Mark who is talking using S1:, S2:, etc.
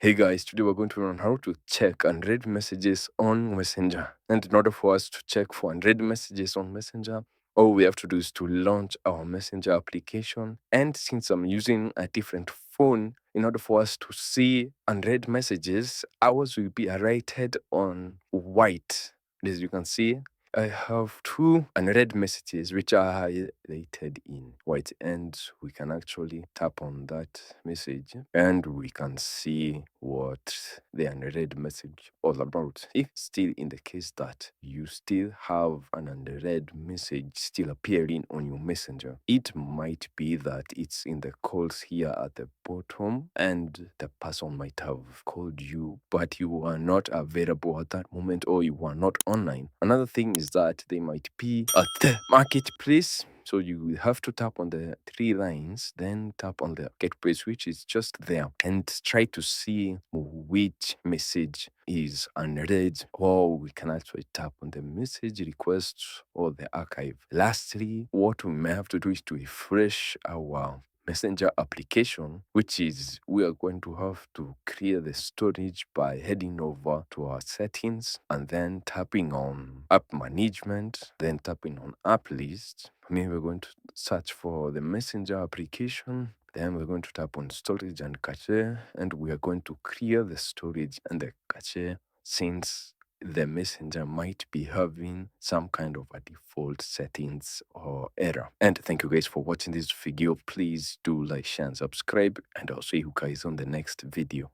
S1: Hey guys, today we're going to learn how to check unread messages on Messenger. And in order for us to check for unread messages on Messenger, all we have to do is to launch our Messenger application. And since I'm using a different phone, in order for us to see unread messages, ours will be highlighted on white. As you can see, I have two unread messages which are highlighted in white, and we can actually tap on that message and we can see what the unread message all about. If still in the case that you still have an unread message still appearing on your messenger, it might be that it's in the calls here at the bottom and the person might have called you but you are not available at that moment or you are not online. Another thing is that they might be at the marketplace. So you have to tap on the three lines, then tap on the marketplace, which is just there, and try to see which message is unread, or we can actually tap on the message request or the archive. Lastly, what we may have to do is to refresh our Messenger application, which is we are going to have to clear the storage by heading over to our settings and then tapping on app management, then tapping on app list. We're going to search for the Messenger application. Then we're going to tap on storage and cache, and we are going to clear the storage and the cache since the messenger might be having some kind of a default settings or error. And thank you guys for watching this video. Please do like, share, and subscribe, and I'll see you guys on the next video.